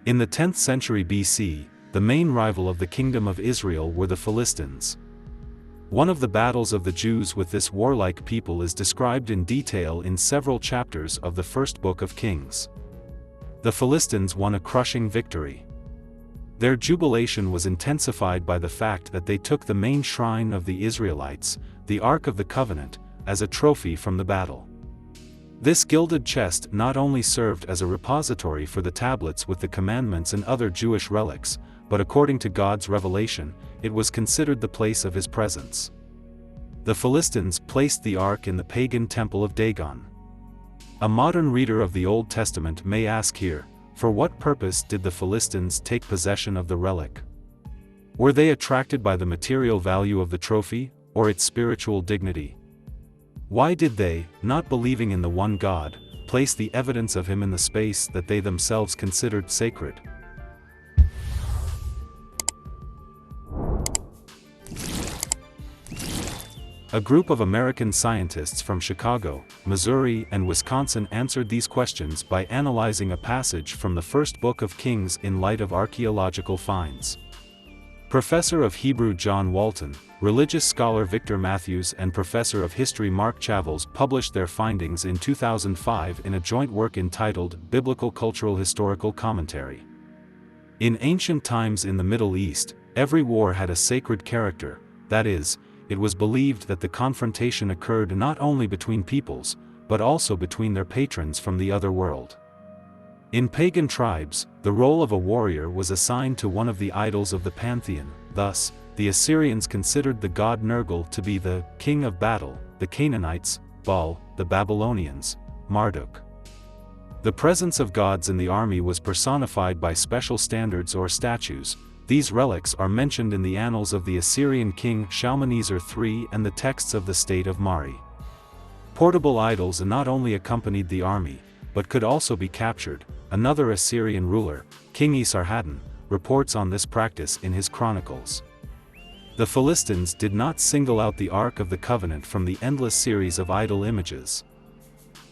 In the 10th century BC, the main rival of the kingdom of Israel were the Philistines. One of the battles of the Jews with this warlike people is described in detail in several chapters of the first book of Kings. The Philistines won a crushing victory. Their jubilation was intensified by the fact that they took the main shrine of the Israelites, the Ark of the Covenant, as a trophy from the battle. This gilded chest not only served as a repository for the tablets with the commandments and other Jewish relics, but according to God's revelation, it was considered the place of His presence. The Philistines placed the ark in the pagan temple of Dagon. A modern reader of the Old Testament may ask here, for what purpose did the Philistines take possession of the relic? Were they attracted by the material value of the trophy, or its spiritual dignity? Why did they, not believing in the one God, place the evidence of Him in the space that they themselves considered sacred? A group of American scientists from Chicago, Missouri and Wisconsin answered these questions by analyzing a passage from the first book of Kings in light of archaeological finds. Professor of Hebrew John Walton, religious scholar Victor Matthews and Professor of History Mark Chavels published their findings in 2005 in a joint work entitled Biblical Cultural Historical Commentary. In ancient times in the Middle East, every war had a sacred character, that is, it was believed that the confrontation occurred not only between peoples, but also between their patrons from the other world. In pagan tribes, the role of a warrior was assigned to one of the idols of the pantheon. Thus, the Assyrians considered the god Nergal to be the king of battle, the Canaanites, Baal, the Babylonians, Marduk. The presence of gods in the army was personified by special standards or statues. These relics are mentioned in the annals of the Assyrian king Shalmaneser III and the texts of the state of Mari. Portable idols not only accompanied the army, but could also be captured. Another Assyrian ruler, King Esarhaddon, reports on this practice in his chronicles. The Philistines did not single out the Ark of the Covenant from the endless series of idol images.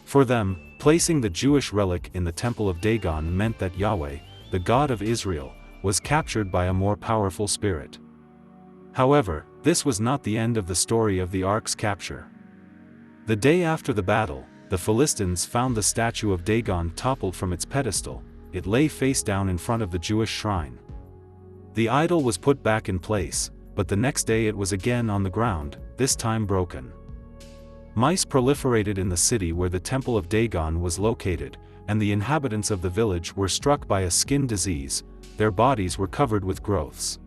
For them, placing the Jewish relic in the temple of Dagon meant that Yahweh, the God of Israel, was captured by a more powerful spirit. However, this was not the end of the story of the ark's capture. The day after the battle, the Philistines found the statue of Dagon toppled from its pedestal. It lay face down in front of the Jewish shrine. The idol was put back in place, but the next day it was again on the ground, this time broken. Mice proliferated in the city where the temple of Dagon was located, and the inhabitants of the village were struck by a skin disease. Their bodies were covered with growths.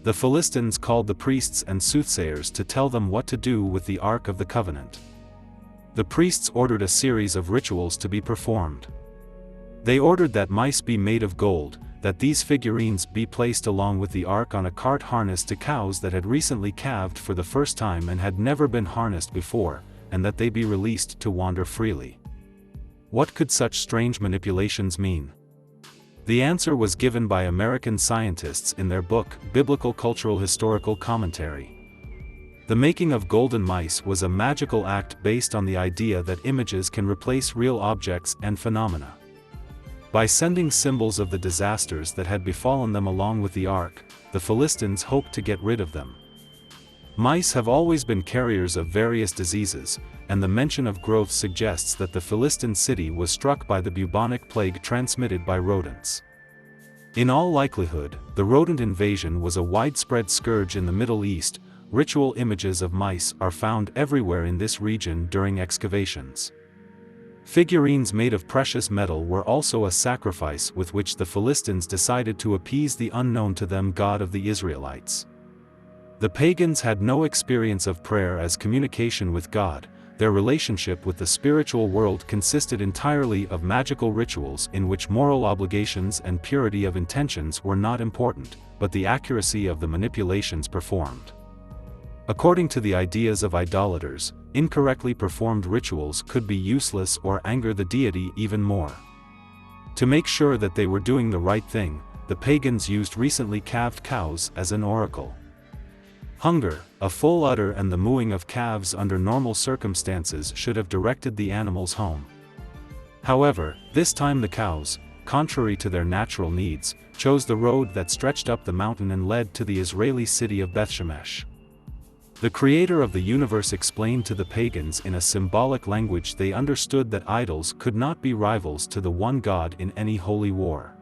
The Philistines called the priests and soothsayers to tell them what to do with the Ark of the Covenant. The priests ordered a series of rituals to be performed. They ordered that mice be made of gold, that these figurines be placed along with the Ark on a cart harnessed to cows that had recently calved for the first time and had never been harnessed before, and that they be released to wander freely. What could such strange manipulations mean? The answer was given by American scientists in their book, Biblical Cultural Historical Commentary. The making of golden mice was a magical act based on the idea that images can replace real objects and phenomena. By sending symbols of the disasters that had befallen them along with the ark, the Philistines hoped to get rid of them. Mice have always been carriers of various diseases, and the mention of growth suggests that the Philistine city was struck by the bubonic plague transmitted by rodents. In all likelihood, the rodent invasion was a widespread scourge in the Middle East. Ritual images of mice are found everywhere in this region during excavations. Figurines made of precious metal were also a sacrifice with which the Philistines decided to appease the unknown to them God of the Israelites. The pagans had no experience of prayer as communication with God. Their relationship with the spiritual world consisted entirely of magical rituals in which moral obligations and purity of intentions were not important, but the accuracy of the manipulations performed. According to the ideas of idolaters, incorrectly performed rituals could be useless or anger the deity even more. To make sure that they were doing the right thing, the pagans used recently calved cows as an oracle. Hunger, a full udder and the mooing of calves under normal circumstances should have directed the animals home. However, this time the cows, contrary to their natural needs, chose the road that stretched up the mountain and led to the Israeli city of Bethshemesh. The creator of the universe explained to the pagans in a symbolic language they understood that idols could not be rivals to the one God in any holy war.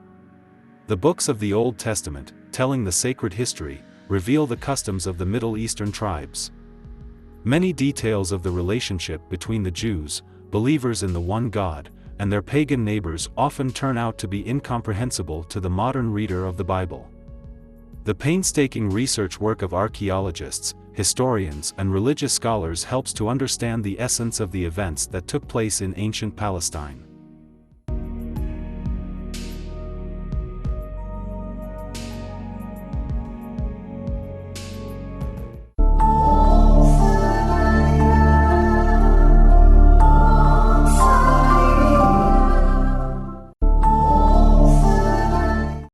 The books of the Old Testament, telling the sacred history, reveal the customs of the Middle Eastern tribes. Many details of the relationship between the Jews, believers in the one God, and their pagan neighbors often turn out to be incomprehensible to the modern reader of the Bible. The painstaking research work of archaeologists, historians, and religious scholars helps to understand the essence of the events that took place in ancient Palestine.